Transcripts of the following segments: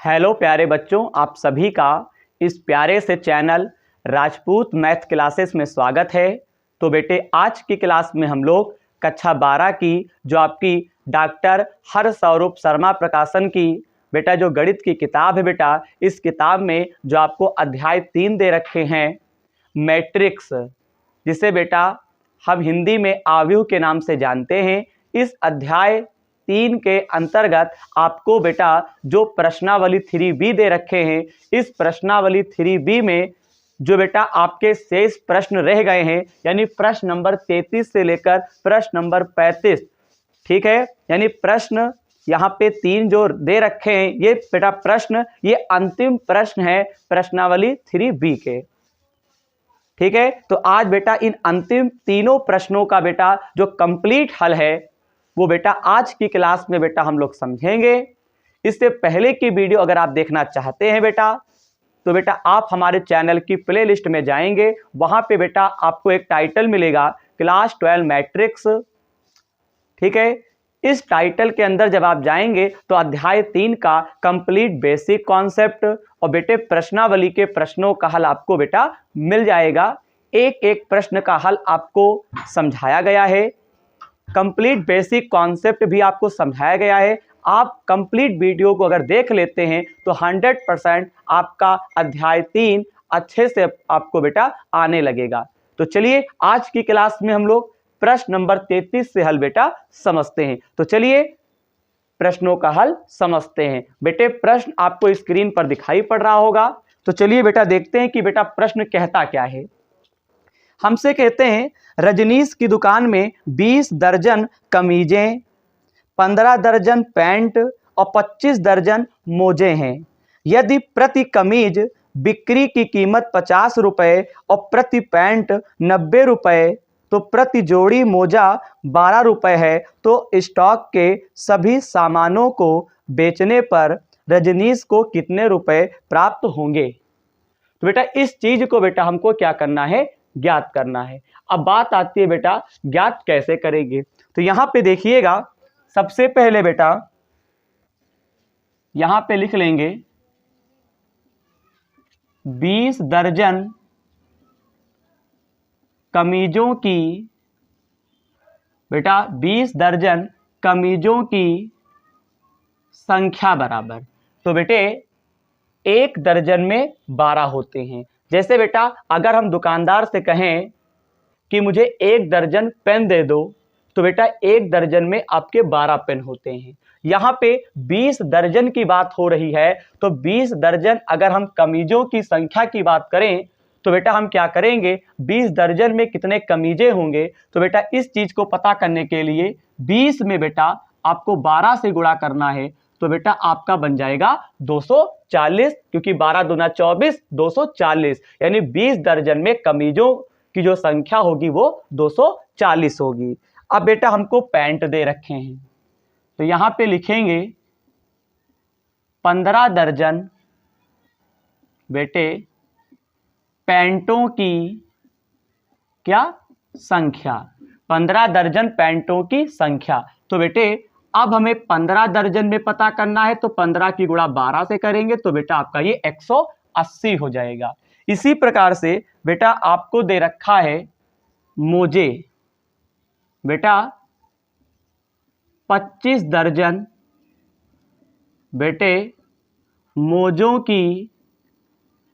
Hello प्यारे बच्चों, आप सभी का इस प्यारे से चैनल राजपूत मैथ क्लासेस में स्वागत है। तो बेटे, आज की क्लास में हम लोग कक्षा 12 की जो आपकी डॉक्टर हरसौरूप शर्मा प्रकाशन की बेटा जो गणित की किताब है बेटा, इस किताब में जो आपको अध्याय 3 दे रखे हैं मैट्रिक्स, जिसे बेटा हम हिंदी में आव्यूह के नाम से जानते हैं। इस अध्याय 3 के अंतर्गत आपको बेटा जो प्रश्नावली 3B दे रखे हैं, इस प्रश्नावली 3B में जो बेटा आपके शेष प्रश्न रह गए हैं, यानी प्रश्न नंबर 33 से लेकर प्रश्न नंबर 35, ठीक है, यानी प्रश्न यहाँ पे 3 जो दे रखे हैं, ये बेटा प्रश्न ये अंतिम प्रश्न है प्रश्नावली 3B के। ठीक है, तो आज बेटा इन अंतिम तीनों प्रश्नों का बेटा जो कंप्लीट हल है वो बेटा आज की क्लास में बेटा हम लोग समझेंगे। इससे पहले की वीडियो अगर आप देखना चाहते हैं बेटा, तो बेटा आप हमारे चैनल की प्लेलिस्ट में जाएंगे, वहां पे बेटा आपको एक टाइटल मिलेगा क्लास 12 मैट्रिक्स। ठीक है, इस टाइटल के अंदर जब आप जाएंगे तो अध्याय 3 का कंप्लीट बेसिक कॉन्सेप्ट और बेटे प्रश्नावली के प्रश्नों का हल आपको बेटा मिल जाएगा। एक एक प्रश्न का हल आपको समझाया गया है, कंप्लीट बेसिक कॉन्सेप्ट भी आपको समझाया गया है। आप कंप्लीट वीडियो को अगर देख लेते हैं तो 100% आपका अध्याय 3 अच्छे से आपको बेटा आने लगेगा। तो चलिए आज की क्लास में हम लोग प्रश्न नंबर 33 से हल बेटा समझते हैं। तो चलिए प्रश्नों का हल समझते हैं। बेटे प्रश्न आपको स्क्रीन पर दिखाई पड़ रहा होगा, तो चलिए बेटा देखते हैं कि बेटा प्रश्न कहता क्या है। हमसे कहते हैं रजनीश की दुकान में 20 दर्जन कमीजें, 15 दर्जन पैंट और 25 दर्जन मोजे हैं। यदि प्रति कमीज बिक्री की कीमत 50 रुपये और प्रति पैंट 90 रुपये, तो प्रति जोड़ी मोजा 12 रुपये है, तो स्टॉक के सभी सामानों को बेचने पर रजनीश को कितने रुपए प्राप्त होंगे। तो बेटा इस चीज को बेटा हमको क्या करना है, ज्ञात करना है। अब बात आती है बेटा ज्ञात कैसे करेंगे। तो यहां पे देखिएगा, सबसे पहले बेटा यहां पे लिख लेंगे 20 दर्जन कमीजों की, बेटा 20 दर्जन कमीजों की संख्या बराबर, तो बेटे एक दर्जन में 12 होते हैं। जैसे बेटा अगर हम दुकानदार से कहें कि मुझे 1 दर्जन पेन दे दो, तो बेटा 1 दर्जन में आपके 12 पेन होते हैं। यहाँ पे 20 दर्जन की बात हो रही है, तो 20 दर्जन अगर हम कमीजों की संख्या की बात करें तो बेटा हम क्या करेंगे, 20 दर्जन में कितने कमीजें होंगे। तो बेटा इस चीज को पता करने के लिए 20 में बेटा आपको 12 से गुणा करना है, तो बेटा आपका बन जाएगा 240, क्योंकि 12 दूना 24, 240, यानी 20 दर्जन में कमीजों की जो संख्या होगी वो 240 होगी। अब बेटा हमको पैंट दे रखे हैं, तो यहां पे लिखेंगे 15 दर्जन बेटे पैंटों की क्या संख्या, 15 दर्जन पैंटों की संख्या। तो बेटे अब हमें 15 दर्जन में पता करना है, तो 15 की गुणा 12 से करेंगे, तो बेटा आपका ये 180 हो जाएगा। इसी प्रकार से बेटा आपको दे रखा है मोजे, बेटा 25 दर्जन बेटे मोजों की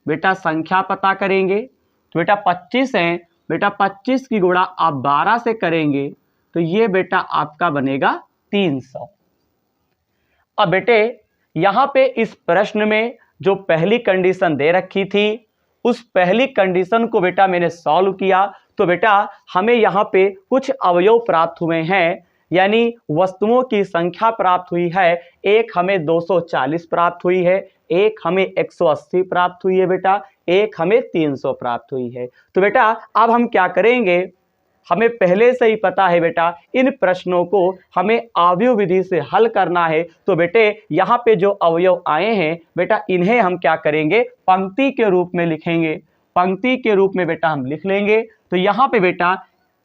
बेटा संख्या पता करेंगे, तो बेटा 25 है, बेटा 25 की गुणा आप 12 से करेंगे, तो ये बेटा आपका बनेगा 300। अब बेटे यहां पे इस प्रश्न में जो पहली कंडीशन दे रखी थी, उस पहली कंडीशन को बेटा मैंने सॉल्व किया, तो बेटा हमें यहां पे कुछ अवयव प्राप्त हुए हैं, यानी वस्तुओं की संख्या प्राप्त हुई है। एक हमें 240 प्राप्त हुई है, एक हमें 180 प्राप्त हुई है बेटा, एक हमें 300 प्राप्त हुई है। तो बेटा अब हम क्या करेंगे, हमें पहले से ही पता है बेटा इन प्रश्नों को हमें आव्यूह विधि से हल करना है। तो बेटे यहाँ पे जो अवयव आए हैं बेटा, इन्हें हम क्या करेंगे, पंक्ति के रूप में लिखेंगे। पंक्ति के रूप में बेटा हम लिख लेंगे। तो यहाँ पे बेटा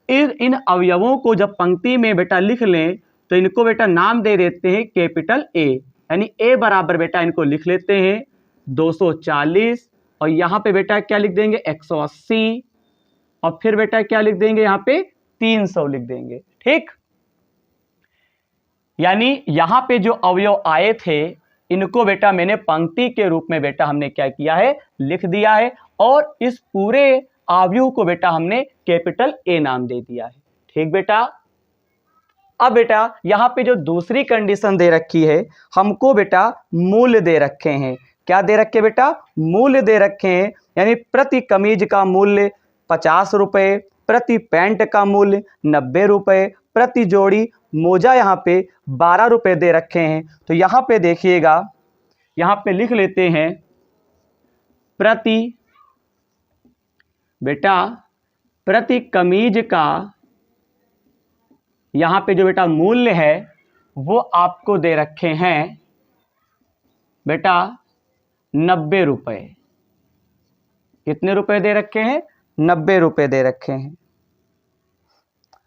इन अवयवों को जब पंक्ति में बेटा लिख लें, तो इनको बेटा नाम दे देते हैं कैपिटल ए। यानी ए बराबर बेटा इनको लिख लेते हैं 240 और यहाँ पे बेटा क्या लिख देंगे 180 और फिर बेटा क्या लिख देंगे यहाँ पे 300 लिख देंगे। ठीक, यानी यहाँ पे जो अवयव आए थे इनको बेटा मैंने पंक्ति के रूप में बेटा हमने क्या किया है, लिख दिया है और इस पूरे अवयव को बेटा हमने कैपिटल ए नाम दे दिया है। ठीक बेटा, अब बेटा यहाँ पे जो दूसरी कंडीशन दे रखी है, हमको बेटा मूल्य दे रखे हैं। क्या दे रखे बेटा, मूल्य दे रखे हैं, यानी प्रति कमीज का मूल्य 50 रुपये, प्रति पैंट का मूल्य 90 रुपये, प्रति जोड़ी मोजा यहाँ पे 12 रुपये दे रखे हैं। तो यहाँ पे देखिएगा, यहाँ पे लिख लेते हैं प्रति बेटा प्रति कमीज का यहाँ पे जो बेटा मूल्य है वो आपको दे रखे हैं बेटा 90 रुपये। कितने रुपए दे रखे हैं, 90 रुपये दे रखे हैं,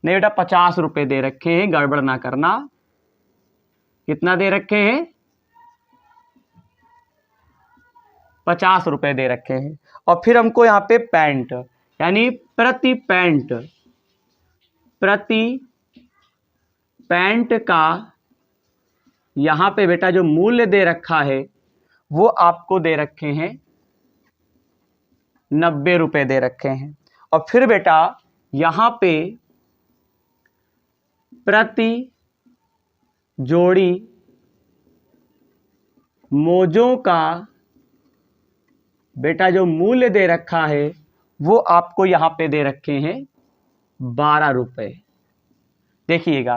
नहीं बेटा 50 रुपये दे रखे हैं, गड़बड़ ना करना। कितना दे रखे हैं, 50 रुपये दे रखे हैं। और फिर हमको यहाँ पे पैंट यानी प्रति पैंट का यहाँ पे बेटा जो मूल्य दे रखा है वो आपको दे रखे हैं 90 रुपये दे रखे हैं। और फिर बेटा यहाँ पे प्रति जोड़ी मोजों का बेटा जो मूल्य दे रखा है वो आपको यहाँ पे दे रखे हैं 12 रुपये। देखिएगा,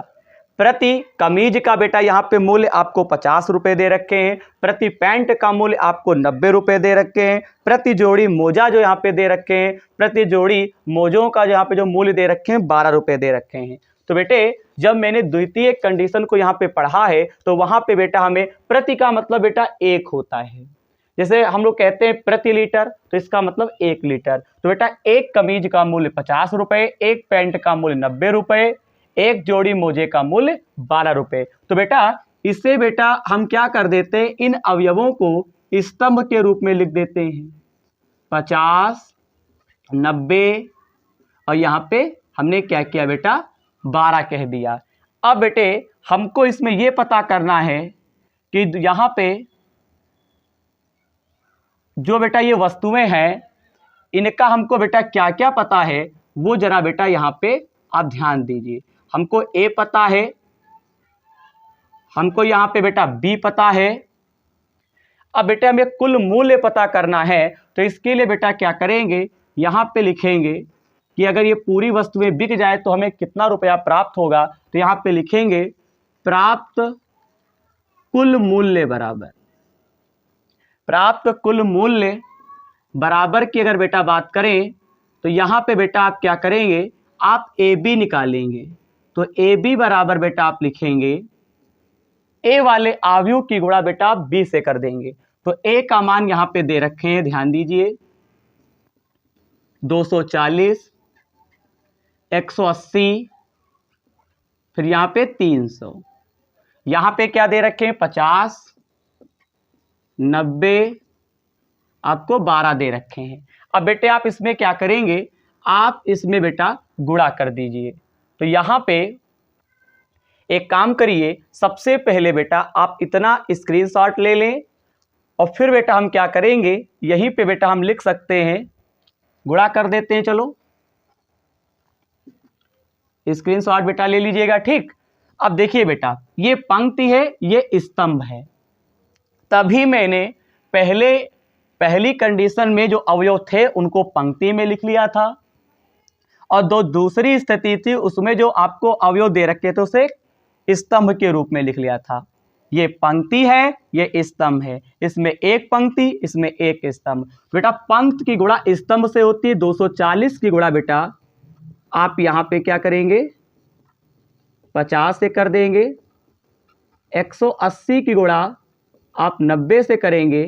प्रति कमीज का बेटा यहाँ पे मूल्य आपको 50 रुपये दे रखे हैं, प्रति पैंट का मूल्य आपको 90 रुपये दे रखे हैं, प्रति जोड़ी मोजा जो यहाँ पे दे रखे हैं, प्रति जोड़ी मोजों का जो यहाँ पे जो मूल्य दे रखे हैं 12 रुपये दे रखे हैं। तो बेटे जब मैंने द्वितीय कंडीशन को यहाँ पे पढ़ा है तो वहाँ पे बेटा हमें प्रति का मतलब बेटा एक होता है। जैसे हम लोग कहते हैं प्रति लीटर, तो इसका मतलब 1 लीटर। तो बेटा एक कमीज का मूल्य 50 रुपये, एक पैंट का मूल्य 90 रुपये, एक जोड़ी मोजे का मूल्य 12 रुपये। तो बेटा इससे बेटा हम क्या कर देते हैं, इन अवयवों को स्तंभ के रूप में लिख देते हैं 50, 90 और यहाँ पे हमने क्या किया बेटा 12 कह दिया। अब बेटे हमको इसमें ये पता करना है कि यहाँ पे जो बेटा ये वस्तुएं हैं इनका हमको बेटा क्या क्या पता है वो जरा बेटा यहाँ पे आप ध्यान दीजिए। हमको ए पता है, हमको यहाँ पे बेटा बी पता है। अब बेटा हमें कुल मूल्य पता करना है तो इसके लिए बेटा क्या करेंगे, यहाँ पे लिखेंगे कि अगर ये पूरी वस्तुएं बिक जाए तो हमें कितना रुपया प्राप्त होगा। तो यहाँ पे लिखेंगे प्राप्त कुल मूल्य बराबर, प्राप्त कुल मूल्य बराबर की अगर बेटा बात करें तो यहाँ पे बेटा आप क्या करेंगे, आप ए बी निकालेंगे। तो ए बी बराबर बेटा आप लिखेंगे ए वाले अवयव की गुणा बेटा आप बी से कर देंगे। तो ए का मान यहाँ पे दे रखे हैं, ध्यान दीजिए 240, 180, फिर यहाँ पे 300, यहाँ पे क्या दे रखे हैं 50, 90, आपको 12 दे रखे हैं। अब बेटे आप इसमें क्या करेंगे, आप इसमें बेटा गुणा कर दीजिए। तो यहाँ पे एक काम करिए, सबसे पहले बेटा आप इतना स्क्रीनशॉट ले लें और फिर बेटा हम क्या करेंगे, यहीं पे बेटा हम लिख सकते हैं, गुणा कर देते हैं। चलो स्क्रीनशॉट बेटा ले लीजिएगा। ठीक, अब देखिए बेटा ये पंक्ति है, ये स्तंभ है। तभी मैंने पहली कंडीशन में जो अवयव थे उनको पंक्ति में लिख लिया था और दूसरी स्थिति थी उसमें जो आपको अवयव दे रखे थे उसे स्तंभ के रूप में लिख लिया था। ये पंक्ति है, ये स्तंभ है, इसमें एक पंक्ति, इसमें एक स्तंभ। बेटा पंक्ति की गुणा स्तंभ से होती है, 240 की गुणा बेटा आप यहाँ पे क्या करेंगे 50 से कर देंगे, 180 की गुणा आप 90 से करेंगे,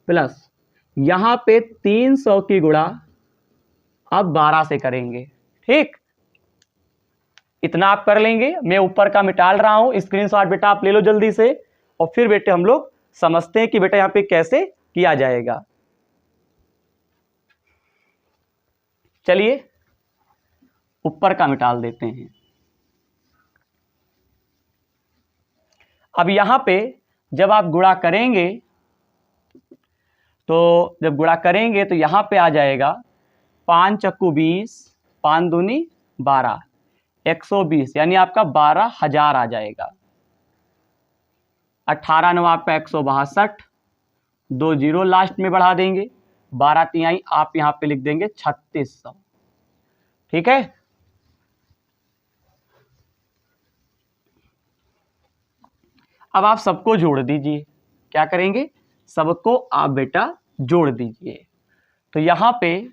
प्लस यहाँ पे 300 की गुणा आप 12 से करेंगे। ठीक, इतना आप कर लेंगे। मैं ऊपर का मिटाल रहा हूं, स्क्रीनशॉट बेटा आप ले लो जल्दी से। और फिर बेटे हम लोग समझते हैं कि बेटा यहाँ पे कैसे किया जाएगा। चलिए ऊपर का मिटाल देते हैं। अब यहां पे जब आप गुणा करेंगे तो तो यहां पे आ जाएगा 5 चक्कू 20, 5 दूनी 12, 120 यानी आपका 12,000 आ जाएगा। 18 नवा आपका 162, 2 जीरो लास्ट में बढ़ा देंगे, 12 तिहाई आप यहां पे लिख देंगे 3600। ठीक है, अब आप सबको जोड़ दीजिए। क्या करेंगे, सबको आप बेटा जोड़ दीजिए। तो यहां पे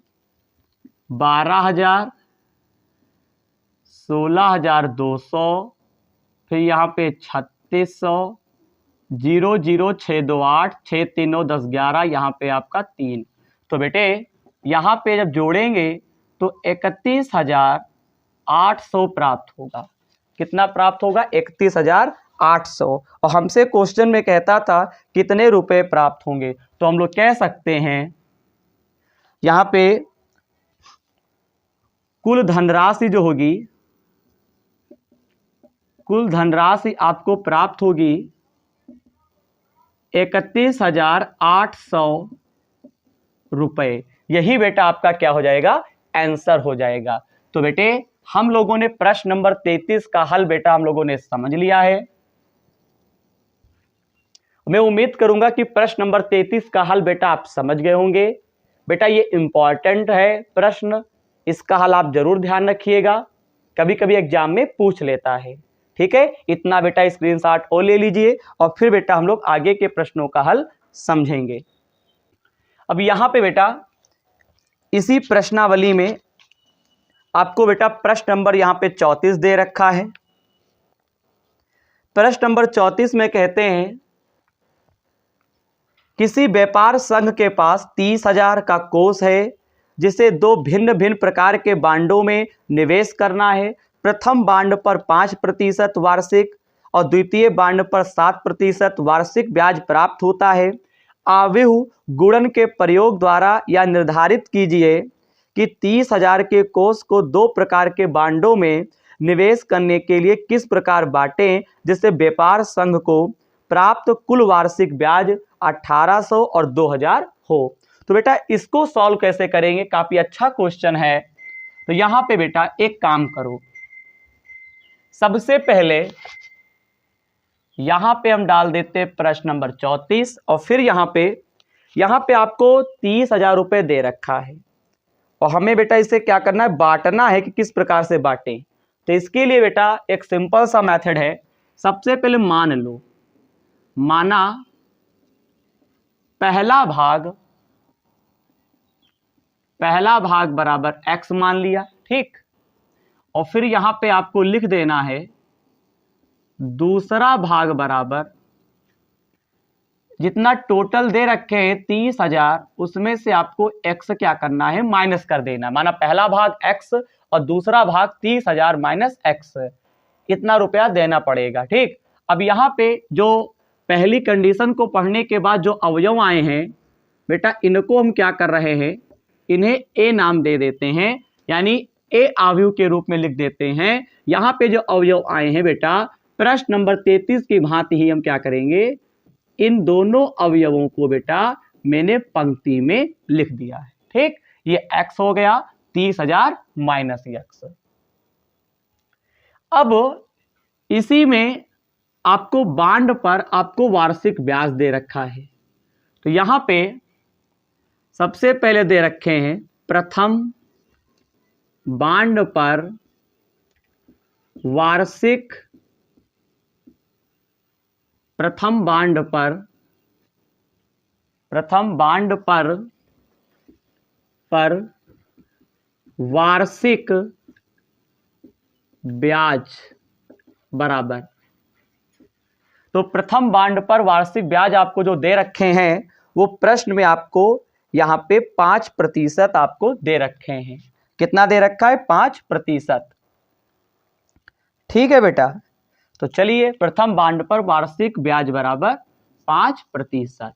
12,000, 16,200, फिर यहाँ पे 3600, 0 0 6 2 8, 6 3 9 10 11, यहाँ पे आपका 3। तो बेटे यहाँ पे जब जोड़ेंगे तो 31,800 प्राप्त होगा। कितना प्राप्त होगा, 31,800। और हमसे क्वेश्चन में कहता था कितने रुपए प्राप्त होंगे, तो हम लोग कह सकते हैं यहाँ पे कुल धनराशि जो होगी, कुल धनराशि आपको प्राप्त होगी 31,800 रुपए। यही बेटा आपका क्या हो जाएगा, आंसर हो जाएगा। तो बेटे हम लोगों ने प्रश्न नंबर 33 का हल बेटा हम लोगों ने समझ लिया है। मैं उम्मीद करूंगा कि प्रश्न नंबर 33 का हल बेटा आप समझ गए होंगे। बेटा ये इंपॉर्टेंट है प्रश्न, इसका हल आप जरूर ध्यान रखिएगा, कभी कभी एग्जाम में पूछ लेता है। ठीक है, इतना बेटा स्क्रीनशॉट और ले लीजिए और फिर बेटा हम लोग आगे के प्रश्नों का हल समझेंगे। अब यहां पे बेटा इसी प्रश्नावली में आपको बेटा प्रश्न नंबर यहां पे 34 दे रखा है। प्रश्न नंबर 34 में कहते हैं किसी व्यापार संघ के पास 30,000 का कोष है जिसे दो भिन्न भिन्न प्रकार के बांडों में निवेश करना है। प्रथम बांड पर 5% वार्षिक और द्वितीय बांड पर 7% वार्षिक ब्याज प्राप्त होता है। आव्यूह गुणन के प्रयोग द्वारा यह निर्धारित कीजिए कि 30,000 के कोष को दो प्रकार के बांडों में निवेश करने के लिए किस प्रकार बांटें जिससे व्यापार संघ को प्राप्त कुल वार्षिक ब्याज 1,800 और 2,000 हो। तो बेटा इसको सॉल्व कैसे करेंगे, काफी अच्छा क्वेश्चन है। तो यहां पे बेटा एक काम करो, सबसे पहले यहां पे हम डाल देते हैं प्रश्न नंबर 34 और फिर यहां पे आपको 30,000 रुपए दे रखा है और हमें बेटा इसे क्या करना है, बांटना है कि किस प्रकार से बांटें। तो इसके लिए बेटा एक सिंपल सा मेथड है। सबसे पहले मान लो, माना पहला भाग बराबर x मान लिया, ठीक। और फिर यहां पे आपको लिख देना है दूसरा भाग बराबर जितना टोटल दे रखे हैं 30,000 उसमें से आपको x क्या करना है, माइनस कर देना। माना पहला भाग x और दूसरा भाग 30,000 माइनस x, इतना रुपया देना पड़ेगा, ठीक। अब यहां पे जो पहली कंडीशन को पढ़ने के बाद जो अवयव आए हैं बेटा इनको हम क्या कर रहे हैं, इन्हें ए नाम दे देते हैं, यानी ए अवयव के रूप में लिख देते हैं। यहां पे जो अवयव आए हैं बेटा प्रश्न नंबर 33 की भांति ही हम क्या करेंगे, इन दोनों अवयवों को बेटा मैंने पंक्ति में लिख दिया है, ठीक। ये x हो गया 30,000 माइनस x। अब इसी में आपको बांड पर आपको वार्षिक ब्याज दे रखा है। तो यहां पे सबसे पहले दे रखे हैं प्रथम बांड पर वार्षिक वार्षिक ब्याज बराबर। तो प्रथम बांड पर वार्षिक ब्याज आपको जो दे रखे हैं वो प्रश्न में आपको यहां पे 5% आपको दे रखे हैं। कितना दे रखा है, 5%, ठीक है बेटा। तो चलिए, प्रथम बांड पर वार्षिक ब्याज बराबर 5%।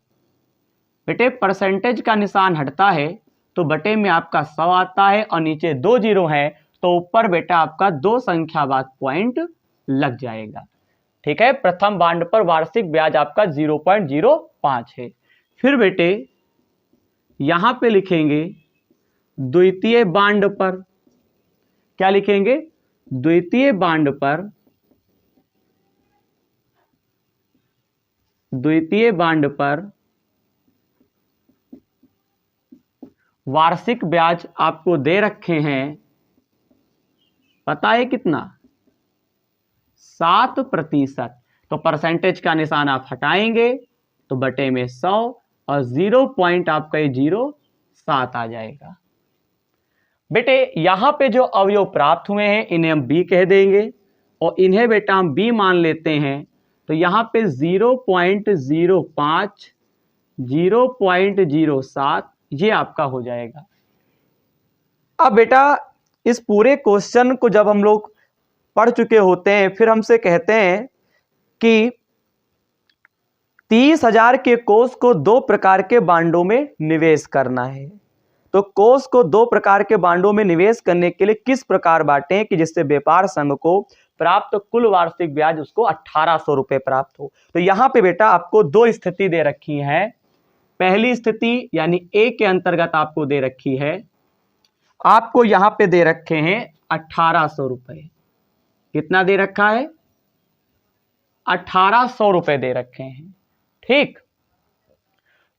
बेटे परसेंटेज का निशान हटता है तो बटे में आपका 100 आता है और नीचे 2 जीरो है तो ऊपर बेटा आपका 2 संख्या बाद पॉइंट लग जाएगा। ठीक है, प्रथम बांड पर वार्षिक ब्याज आपका 0.05 है। फिर बेटे यहां पे लिखेंगे द्वितीय बांड पर, क्या लिखेंगे? द्वितीय बांड पर, द्वितीय बांड पर वार्षिक ब्याज आपको दे रखे हैं, पता है कितना? 7%। तो परसेंटेज का निशान आप हटाएंगे तो बटे में 100 और 0 पॉइंट आपका 0.7 आ जाएगा। बेटे यहां पे जो अवयव प्राप्त हुए हैं इन्हें हम बी कह देंगे और इन्हें बेटा हम बी मान लेते हैं। तो यहां पे 0.05, 0.07 ये आपका हो जाएगा। अब बेटा इस पूरे क्वेश्चन को जब हम लोग पढ़ चुके होते हैं फिर हमसे कहते हैं कि 30,000 के कोष को 2 प्रकार के बांडों में निवेश करना है। तो कोष को 2 प्रकार के बांडों में निवेश करने के लिए किस प्रकार बांटें कि जिससे व्यापार संघ को प्राप्त कुल वार्षिक ब्याज उसको 1800 रुपए प्राप्त हो। तो यहां पे बेटा आपको 2 स्थिति दे रखी है। पहली स्थिति यानी ए के अंतर्गत आपको दे रखी है, आपको यहां पे दे रखे हैं 1800 रुपए। कितना दे रखा है? 1800 रुपए दे रखे हैं। ठीक,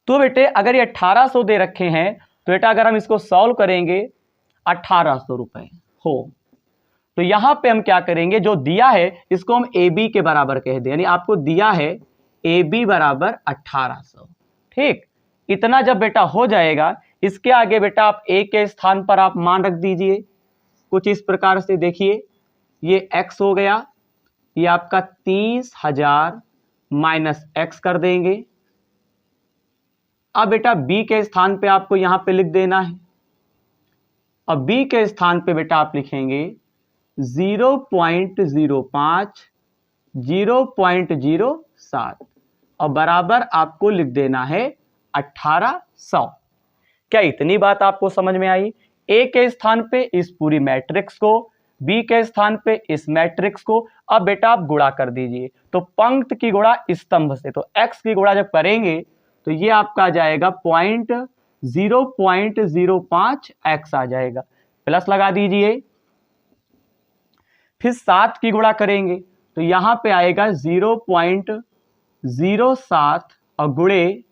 तो बेटे अगर ये 1800 दे रखे हैं तो बेटा अगर हम इसको सॉल्व करेंगे 1800 रुपए हो तो यहां पे हम क्या करेंगे, जो दिया है इसको हम ए बी के बराबर कह दें, यानी आपको दिया है ए बी बराबर 1800। ठीक, इतना जब बेटा हो जाएगा इसके आगे बेटा आप ए के स्थान पर आप मान रख दीजिए कुछ इस प्रकार से। देखिए ये x हो गया, ये आपका 30,000 माइनस x कर देंगे। अब बेटा b के स्थान पे आपको यहां पे लिख देना है। अब b के स्थान पे बेटा आप लिखेंगे 0.05, 0.07 और बराबर आपको लिख देना है 1800। क्या इतनी बात आपको समझ में आई? ए के स्थान पे इस पूरी मैट्रिक्स को, बी के स्थान पे इस मैट्रिक्स को। अब बेटा आप गुणा कर दीजिए, तो पंक्ति की गुणा स्तंभ से, तो x की गुणा जब करेंगे तो ये आपका आ जाएगा 0.05 x आ जाएगा। प्लस लगा दीजिए, फिर 7 की गुणा करेंगे तो यहां पे आएगा 0.07 और गुणे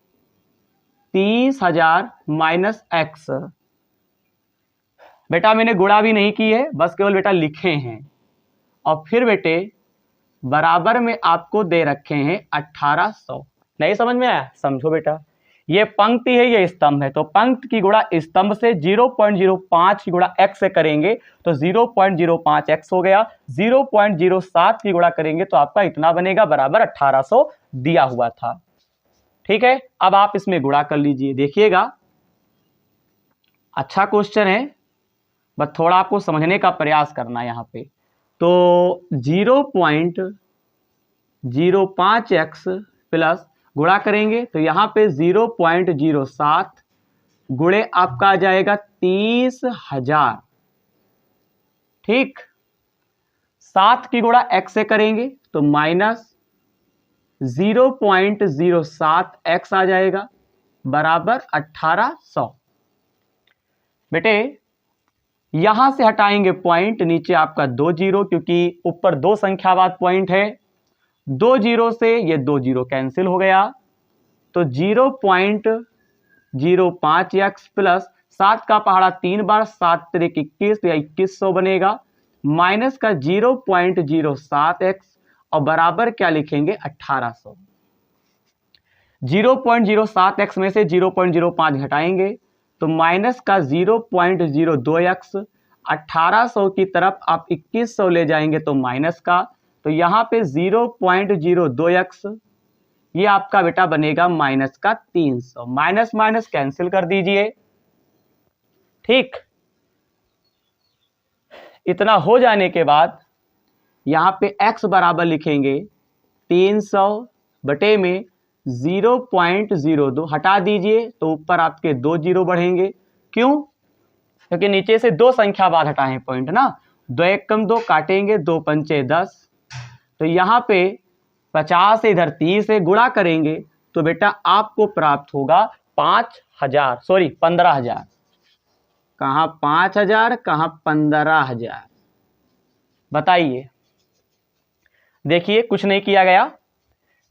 30,000 माइनस x। बेटा मैंने गुणा भी नहीं की है, बस केवल बेटा लिखे हैं। और फिर बेटे बराबर में आपको दे रखे हैं 1800। नहीं समझ में आया? समझो बेटा, ये पंक्ति है ये स्तंभ है, तो पंक्ति की गुणा स्तंभ से 0.05 की गुणा x से करेंगे तो 0.05 x हो गया। 0.07 की गुणा करेंगे तो आपका इतना बनेगा, बराबर 1800 दिया हुआ था। ठीक है, अब आप इसमें गुणा कर लीजिए। देखिएगा अच्छा क्वेश्चन है, बस थोड़ा आपको समझने का प्रयास करना है यहाँ पे। तो 0.05 x प्लस गुणा करेंगे तो यहाँ पे 0.07 गुणे आपका आ जाएगा 30,000। ठीक, 7 की गुणा x से करेंगे तो माइनस 0.07 x आ जाएगा, बराबर 1800। बेटे यहां से हटाएंगे पॉइंट, नीचे आपका 2 जीरो, क्योंकि ऊपर 2 संख्या बाद पॉइंट है। 2 जीरो से ये 2 जीरो कैंसिल हो गया, तो 0.05 x प्लस 7 का पहाड़ा 3 बार, 7 3 21 तो 2100 बनेगा, माइनस का 0.07 x और बराबर क्या लिखेंगे 1800। 0.07 x में से 0.05 घटाएंगे तो माइनस का 0.02 x, 1800 की तरफ आप 2100 ले जाएंगे तो माइनस का, तो यहाँ पे 0.02 x ये आपका बेटा बनेगा माइनस का 300। माइनस माइनस कैंसिल कर दीजिए। ठीक, इतना हो जाने के बाद यहाँ पे x बराबर लिखेंगे 300 बटे में 0.02 हटा दीजिए तो ऊपर आपके 2 जीरो बढ़ेंगे। क्यों? क्योंकि नीचे से 2 संख्या बाद हटाएं पॉइंट ना, 2 एक कम 2 काटेंगे, 2 पंचे 10, तो यहाँ पे 50 से इधर 30 से गुणा करेंगे तो बेटा आपको प्राप्त होगा 15,000। कहाँ 5,000, कहाँ 15,000? बताइए। देखिए कुछ नहीं किया गया,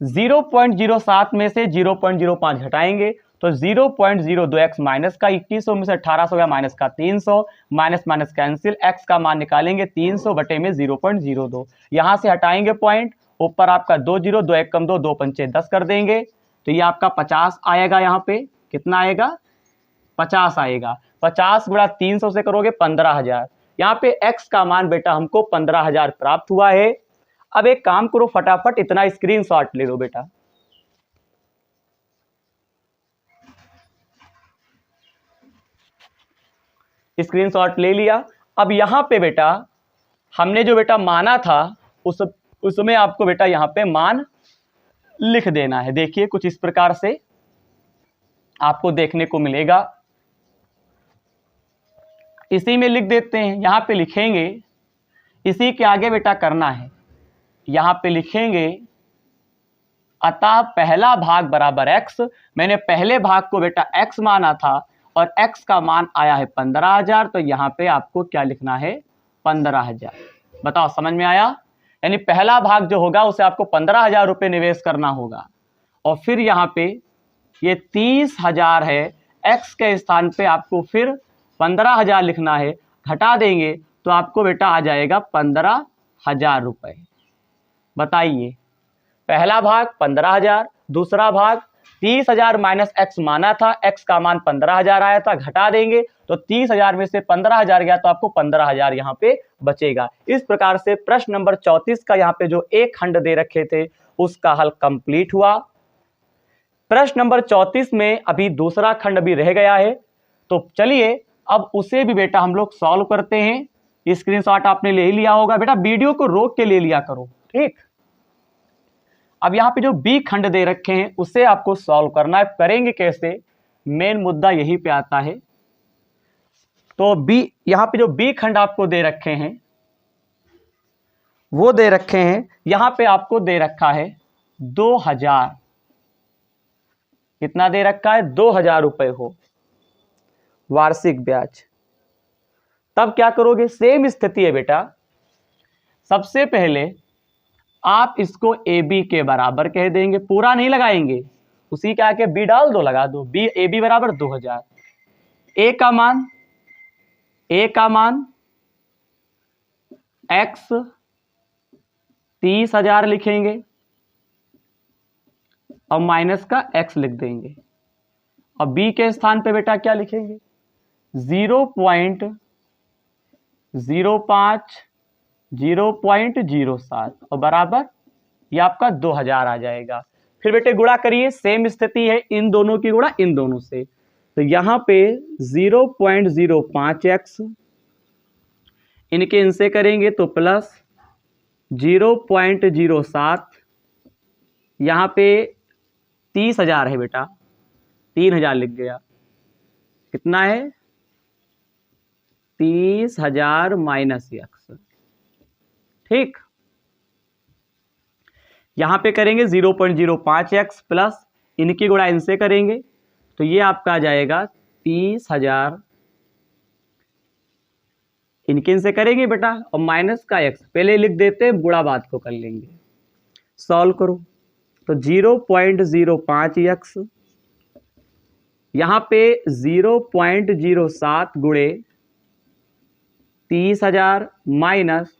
0.07 में से 0.05 घटाएंगे तो 0.02x माइनस का 2100 में से 1800 हो गया माइनस का 300, माइनस माइनस कैंसिल, x का मान निकालेंगे 300 बटे में 0.02, यहाँ से हटाएंगे पॉइंट, ऊपर आपका 2 जीरो, 2 एक कम 2, 2 पंचे 10 कर देंगे तो ये आपका 50 आएगा। यहाँ पे कितना आएगा? 50 आएगा। 50 गुणा 300 से करोगे 15,000। यहाँ पे x का मान बेटा हमको 15,000 प्राप्त हुआ है। अब एक काम करो, फटाफट इतना स्क्रीनशॉट ले लो बेटा। स्क्रीनशॉट ले लिया। अब यहाँ पे बेटा हमने जो बेटा माना था उसमें आपको बेटा यहाँ पे मान लिख देना है। देखिए कुछ इस प्रकार से आपको देखने को मिलेगा, इसी में लिख देते हैं। यहाँ पे लिखेंगे, इसी के आगे बेटा करना है, यहाँ पे लिखेंगे अतः पहला भाग बराबर x। मैंने पहले भाग को बेटा x माना था और x का मान आया है 15,000, तो यहाँ पे आपको क्या लिखना है? 15,000। बताओ समझ में आया? यानी पहला भाग जो होगा उसे आपको 15,000 रुपये निवेश करना होगा और फिर यहाँ पे ये 30,000 है, x के स्थान पे आपको फिर 15,000 लिखना है, घटा देंगे तो आपको बेटा आ जाएगा 15,000 रुपये। बताइए, पहला भाग 15,000, दूसरा भाग 30,000 माइनस x माना था, x का मान 15,000 आया था, घटा देंगे तो 30,000 में से 15,000 गया तो आपको 15,000 यहाँ पे बचेगा। इस प्रकार से प्रश्न नंबर 34 का यहाँ पे जो एक खंड दे रखे थे उसका हल कंप्लीट हुआ। प्रश्न नंबर 34 में अभी दूसरा खंड भी रह गया है, तो चलिए अब उसे भी बेटा हम लोग सॉल्व करते हैं। स्क्रीनशॉट आपने ले लिया होगा बेटा, वीडियो को रोक के ले लिया करो, ठीक। अब यहाँ पे जो बी खंड दे रखे हैं उसे आपको सॉल्व करना है। करेंगे कैसे? मेन मुद्दा यही पे आता है। तो बी, यहाँ पे जो बी खंड आपको दे रखे हैं वो दे रखे हैं, यहाँ पे आपको दे रखा है 2,000। कितना दे रखा है? 2,000 रुपए हो वार्षिक ब्याज। तब क्या करोगे? सेम स्थिति है बेटा, सबसे पहले आप इसको ए बी के बराबर कह देंगे, पूरा नहीं लगाएंगे, उसी के आके बी डाल दो, लगा दो, बी ए बी बराबर 2,000। ए का मान x 30,000 लिखेंगे और माइनस का x लिख देंगे और b के स्थान पे बेटा क्या लिखेंगे? 0.05, 0.07 और बराबर ये आपका 2,000 आ जाएगा। फिर बेटे गुणा करिए, सेम स्थिति है, इन दोनों की गुणा इन दोनों से, तो यहाँ पे 0.05x इनके इनसे करेंगे तो प्लस 0.07, यहाँ पे 30,000 है बेटा, 3,000 लिख गया, कितना है? 30,000 माइनस x, ठीक। यहाँ पे करेंगे 0.05x प्लस इनकी गुणा इनसे करेंगे तो ये आपका आ जाएगा 30,000, इनके इनसे करेंगे बेटा और माइनस का x, पहले लिख देते हैं, बुरा बात को कर लेंगे। सॉल्व करो तो 0.05x, यहाँ पे 0.07 गुणे 30,000 माइनस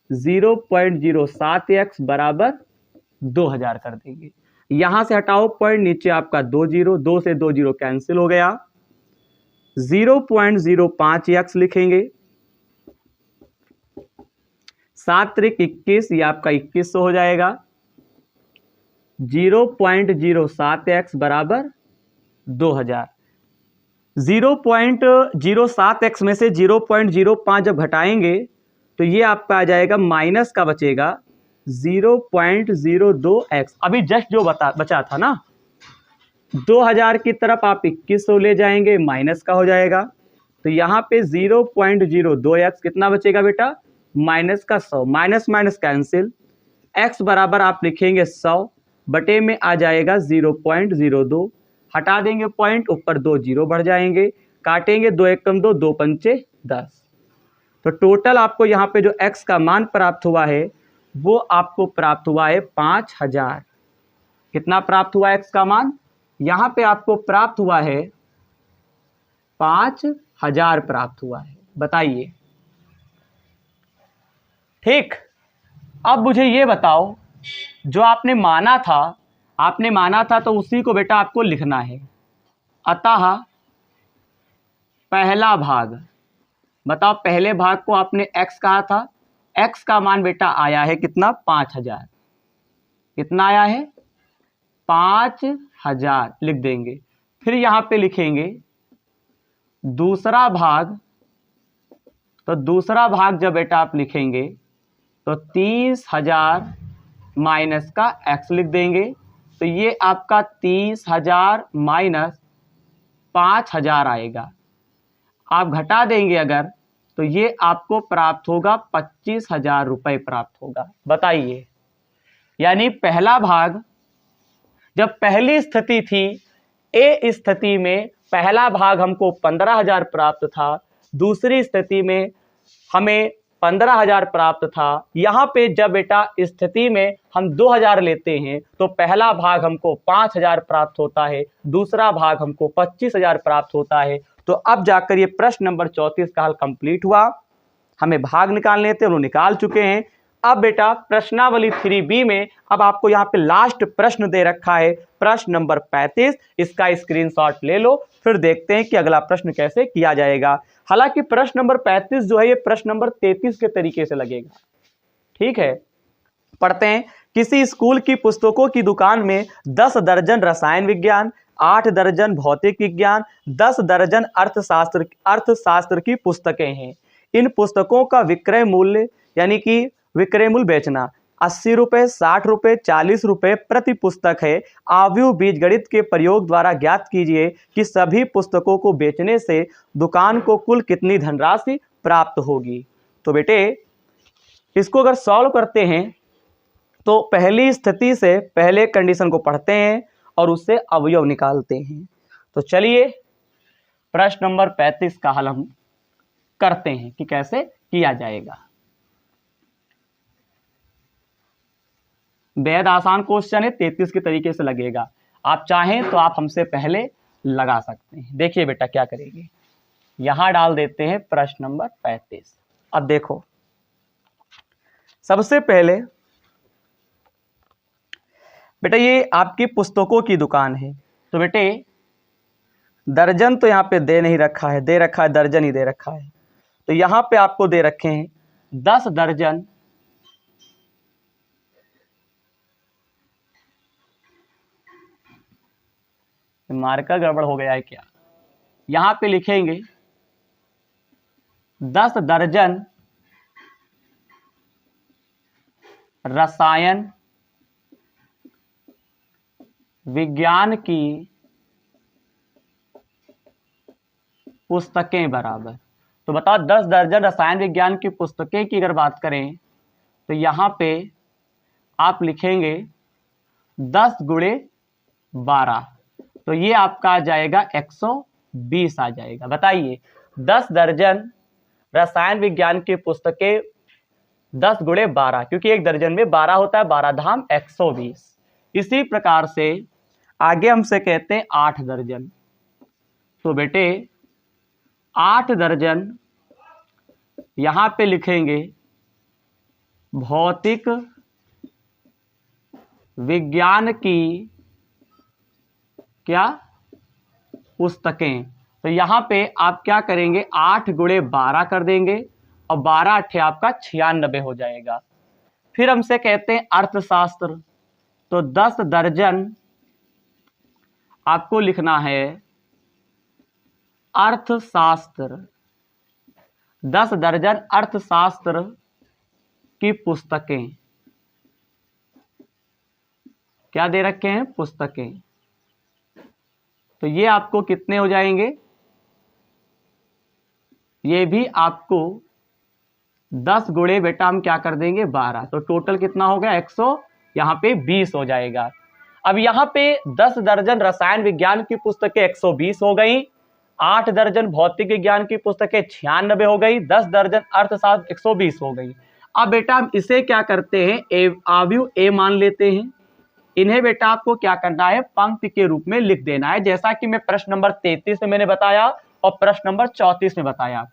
0.07x बराबर 2,000 कर देंगे। यहां से हटाओ पॉइंट, नीचे आपका 2 जीरो, 2 से 2 जीरो कैंसिल हो गया, 0.05x लिखेंगे, 7 त्रिक 21, ये आपका 2100 हो जाएगा। 0.07x बराबर 2,000। 0.07x में से 0.05 जब घटाएंगे तो ये आपका आ जाएगा माइनस का बचेगा 0.02x। अभी जस्ट जो बचा था ना, 2000 की तरफ आप 2100 ले जाएंगे, माइनस का हो जाएगा। तो यहाँ पे 0.02x कितना बचेगा बेटा, माइनस का 100, माइनस माइनस कैंसिल, x बराबर आप लिखेंगे 100 बटे में आ जाएगा 0.02, हटा देंगे पॉइंट, ऊपर 2 जीरो बढ़ जाएंगे, काटेंगे 2 एकम 2, 2 पंचे 10। तो टोटल आपको यहाँ पे जो x का मान प्राप्त हुआ है वो आपको प्राप्त हुआ है 5000। कितना प्राप्त हुआ x का मान, यहाँ पे आपको प्राप्त हुआ है 5000 प्राप्त हुआ है। बताइए, ठीक। अब मुझे ये बताओ, जो आपने माना था तो उसी को बेटा आपको लिखना है। अतः पहला भाग, बताओ पहले भाग को आपने x कहा था, x का मान बेटा आया है कितना, 5000। कितना आया है, 5000 लिख देंगे। फिर यहाँ पे लिखेंगे दूसरा भाग, तो दूसरा भाग जब बेटा आप लिखेंगे तो 30,000 माइनस का x लिख देंगे। तो ये आपका 30,000 माइनस 5,000 आएगा। आप घटा देंगे अगर तो ये आपको प्राप्त होगा 25,000 रुपये प्राप्त होगा। बताइए, यानी पहला भाग जब पहली स्थिति थी, ए स्थिति में पहला भाग हमको 15,000 प्राप्त था, दूसरी स्थिति में हमें 15,000 प्राप्त था। यहाँ पे जब बेटा स्थिति में हम 2,000 लेते हैं तो पहला भाग हमको 5,000 प्राप्त होता है, दूसरा भाग हमको 25,000 प्राप्त होता है। तो अब जाकर ये प्रश्न नंबर 34 का हल कंप्लीट हुआ। हमें भाग निकालने थे, वो निकाल चुके हैं। अब बेटा प्रश्नावली 3B में अब आपको यहाँ पे लास्ट प्रश्न दे रखा है, प्रश्न नंबर 35। इसका स्क्रीनशॉट ले लो, फिर देखते हैं कि अगला प्रश्न कैसे किया जाएगा। हालांकि प्रश्न नंबर 35 जो है ये प्रश्न नंबर 33 के तरीके से लगेगा। ठीक है, पढ़ते हैं। किसी स्कूल की पुस्तकों की दुकान में 10 दर्जन रसायन विज्ञान, 8 दर्जन भौतिक विज्ञान, 10 दर्जन अर्थशास्त्र की पुस्तकें हैं। इन पुस्तकों का विक्रय मूल्य, यानी कि विक्रय मूल्य बेचना 80 रुपये, 60 रुपये, 40 रुपये प्रति पुस्तक है। आव्यूह बीजगणित के प्रयोग द्वारा ज्ञात कीजिए कि सभी पुस्तकों को बेचने से दुकान को कुल कितनी धनराशि प्राप्त होगी। तो बेटे इसको अगर सॉल्व करते हैं तो पहली स्थिति से पहले कंडीशन को पढ़ते हैं और उससे अवयव निकालते हैं। तो चलिए प्रश्न नंबर 35 का हल हम करते हैं कि कैसे किया जाएगा। बेहद आसान क्वेश्चन है, 33 के तरीके से लगेगा। आप चाहें तो आप हमसे पहले लगा सकते हैं। देखिए बेटा क्या करेंगे, यहां डाल देते हैं प्रश्न नंबर 35। अब देखो, सबसे पहले बेटा ये आपकी पुस्तकों की दुकान है, तो बेटे दर्जन तो यहाँ पे दे नहीं रखा है, दे रखा है दर्जन ही दे रखा है। तो यहाँ पे आपको दे रखे हैं 10 दर्जन मार्कर गड़बड़ हो गया है क्या, यहाँ पे लिखेंगे 10 दर्जन रसायन विज्ञान की पुस्तकें बराबर। तो बताओ 10 दर्जन रसायन विज्ञान की पुस्तकें की अगर बात करें तो यहाँ पे आप लिखेंगे 10 गुणे 12, तो ये आपका आ जाएगा 120 आ जाएगा। बताइए 10 दर्जन रसायन विज्ञान की पुस्तकें 10 गुणे 12, क्योंकि एक दर्जन में 12 होता है, 12 धाम 120। इसी प्रकार से आगे हमसे कहते हैं 8 दर्जन, तो बेटे 8 दर्जन यहाँ पे लिखेंगे भौतिक विज्ञान की क्या पुस्तकें। तो यहाँ पे आप क्या करेंगे, 8 गुणे 12 कर देंगे और 12 अट्ठे आपका 96 हो जाएगा। फिर हमसे कहते हैं अर्थशास्त्र, तो 10 दर्जन आपको लिखना है अर्थशास्त्र, 10 दर्जन अर्थशास्त्र की पुस्तकें, क्या दे रखे हैं, पुस्तकें। तो ये आपको कितने हो जाएंगे, ये भी आपको 10 गुणे बेटा हम क्या कर देंगे 12, तो टोटल कितना हो गया 100, यहाँ पे 20 हो जाएगा। अब यहाँ पे 10 दर्जन रसायन विज्ञान की पुस्तकें 120 हो गई, 8 दर्जन भौतिक विज्ञान की पुस्तकें 96 हो गई, 10 दर्जन अर्थशास्त्र 120 हो गई। अब बेटा हम इसे क्या करते हैं, आव्यूह ए मान लेते हैं। इन्हें बेटा आपको क्या करना है, पंक्ति के रूप में लिख देना है, जैसा कि मैं प्रश्न नंबर 33 में मैंने बताया और प्रश्न नंबर 34 में बताया।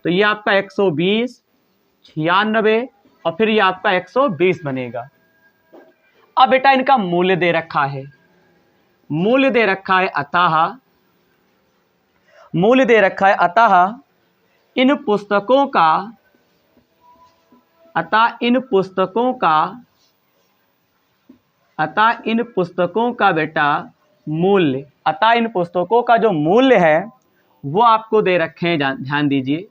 तो ये आपका 120, 96 और फिर ये आपका 120 बनेगा। अब बेटा इनका मूल्य दे रखा है, मूल्य दे रखा है, मूल्य दे रखा है, अतः इन पुस्तकों का, अतः इन पुस्तकों का बेटा मूल्य, अतः इन पुस्तकों का जो मूल्य है वो आपको दे रखे हैं, ध्यान दीजिए,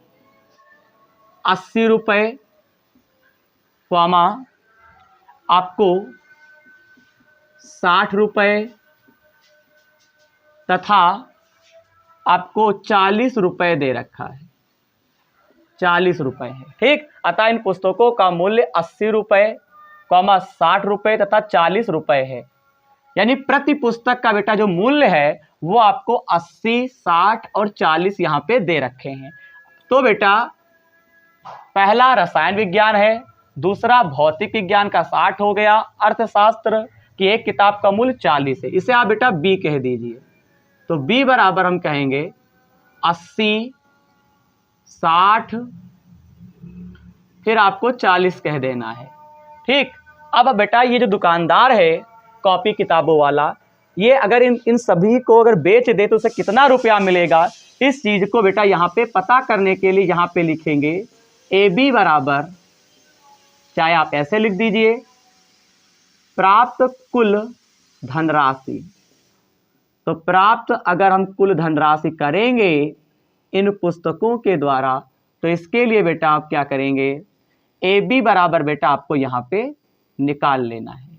80 रुपये, कॉमा आपको 60 रुपये तथा आपको 40 रुपये दे रखा है, 40 रुपये है, ठीक। अतः इन पुस्तकों का मूल्य 80 रुपये, 60 रुपये तथा 40 रुपये है। यानी प्रति पुस्तक का बेटा जो मूल्य है वो आपको 80, 60 और 40 यहाँ पे दे रखे हैं। तो बेटा पहला रसायन विज्ञान है, दूसरा भौतिक विज्ञान का 60 हो गया, अर्थशास्त्र की एक किताब का मूल्य 40 है, इसे आप बेटा बी कह दीजिए। तो बी बराबर हम कहेंगे 80, 60 फिर आपको 40 कह देना है, ठीक। अब बेटा ये जो दुकानदार है कॉपी किताबों वाला, ये अगर इन सभी को अगर बेच दे तो उसे कितना रुपया मिलेगा, इस चीज को बेटा यहाँ पे पता करने के लिए यहाँ पे लिखेंगे ए बी बराबर, चाहे आप ऐसे लिख दीजिए, प्राप्त कुल धनराशि। तो प्राप्त अगर हम कुल धनराशि करेंगे इन पुस्तकों के द्वारा, तो इसके लिए बेटा आप क्या करेंगे, ए बी बराबर बेटा आपको यहाँ पे निकाल लेना है।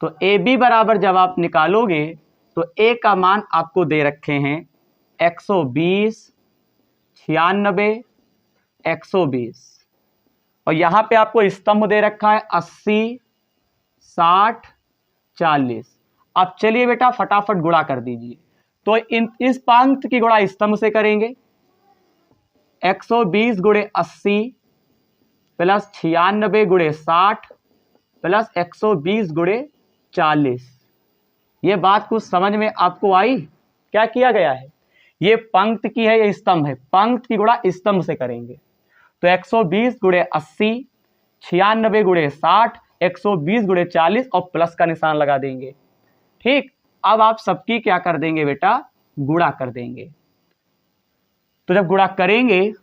तो ए बी बराबर जब आप निकालोगे तो ए का मान आपको दे रखे हैं 120, 96, 120 और यहाँ पे आपको स्तंभ दे रखा है 80, 60, 40। अब चलिए बेटा फटाफट गुणा कर दीजिए। तो इस पंक्ति की गुणा स्तंभ से करेंगे, 120 गुणे 80 प्लस 96 गुणे 60 प्लस 120 गुणे 40। ये बात कुछ समझ में आपको आई? क्या किया गया है, ये पंक्ति की है, ये स्तंभ है, पंक्ति की गुणा स्तंभ से करेंगे। तो 120 गुणे 80, 96 गुणे 60, 120 गुणे 40 और प्लस का निशान लगा देंगे, ठीक। अब आप सबकी क्या कर देंगे बेटा, गुणा कर देंगे। तो जब गुणा करेंगे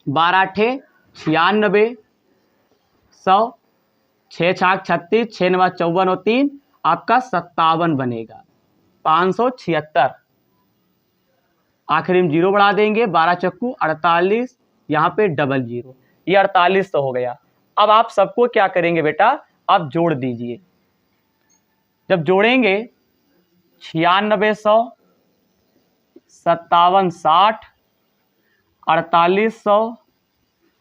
12 × 96, 100, 6 × 36, 6 × 9 = 54 और 3 आपका 57 बनेगा, 576। आखिरी में जीरो बढ़ा देंगे, 12 चक्कू 48, यहाँ पे डबल जीरो, ये 48 तो हो गया। अब आप सबको क्या करेंगे बेटा, आप जोड़ दीजिए। जब जोड़ेंगे 96 100, 57 60, 48 100,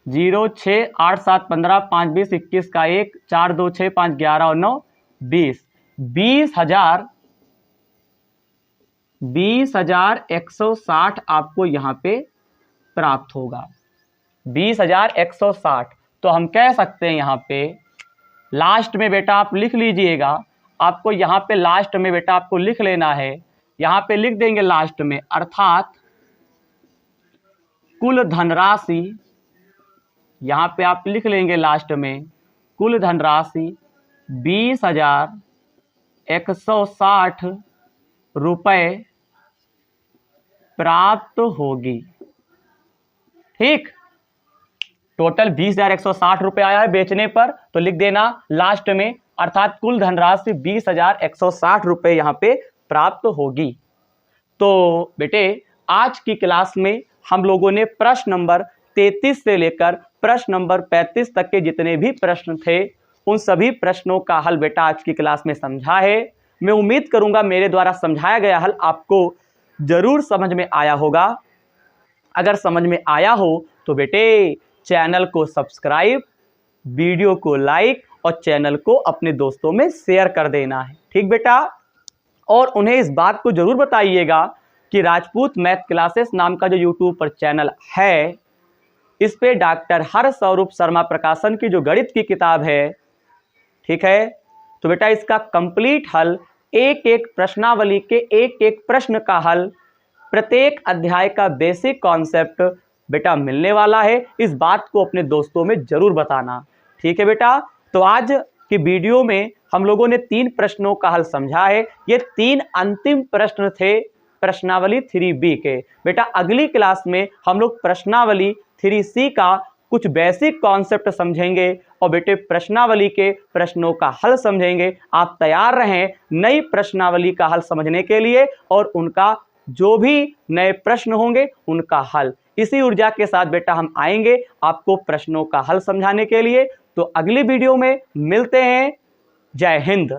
0 6 8 7 15 5 20 21 का 1 4 2 6 5 11 और 9 20, 20,160 आपको यहाँ पे प्राप्त होगा, 20,160। तो हम कह सकते हैं यहाँ पे लास्ट में बेटा आप लिख लीजिएगा, आपको यहाँ पे लास्ट में बेटा आपको लिख लेना है, यहाँ पे लिख देंगे लास्ट में, अर्थात कुल धनराशि, यहाँ पे आप लिख लेंगे लास्ट में कुल धनराशि 20,160 रुपये प्राप्त होगी, ठीक। टोटल 20,160 रुपये आया है बेचने पर, तो लिख देना लास्ट में, अर्थात कुल धनराशि 20,160 रुपये यहाँ पे प्राप्त होगी। तो बेटे आज की क्लास में हम लोगों ने प्रश्न नंबर 33 से लेकर प्रश्न नंबर 35 तक के जितने भी प्रश्न थे उन सभी प्रश्नों का हल बेटा आज की क्लास में समझा है। मैं उम्मीद करूंगा मेरे द्वारा समझाया गया हल आपको जरूर समझ में आया होगा। अगर समझ में आया हो तो बेटे चैनल को सब्सक्राइब, वीडियो को लाइक और चैनल को अपने दोस्तों में शेयर कर देना है, ठीक बेटा। और उन्हें इस बात को जरूर बताइएगा कि राजपूत मैथ क्लासेस नाम का जो यूट्यूब पर चैनल है, इस पे डॉक्टर हरस्वरूप शर्मा प्रकाशन की जो गणित की किताब है, ठीक है, तो बेटा इसका कंप्लीट हल, एक एक प्रश्नावली के एक एक प्रश्न का हल, प्रत्येक अध्याय का बेसिक कॉन्सेप्ट बेटा मिलने वाला है। इस बात को अपने दोस्तों में जरूर बताना, ठीक है बेटा। तो आज की वीडियो में हम लोगों ने 3 प्रश्नों का हल समझा है। ये 3 अंतिम प्रश्न थे प्रश्नावली 3B के। बेटा अगली क्लास में हम लोग प्रश्नावली 3C का कुछ बेसिक कॉन्सेप्ट समझेंगे और बेटे प्रश्नावली के प्रश्नों का हल समझेंगे। आप तैयार रहें नई प्रश्नावली का हल समझने के लिए और उनका जो भी नए प्रश्न होंगे उनका हल। इसी ऊर्जा के साथ बेटा हम आएंगे आपको प्रश्नों का हल समझाने के लिए। तो अगली वीडियो में मिलते हैं। जय हिंद।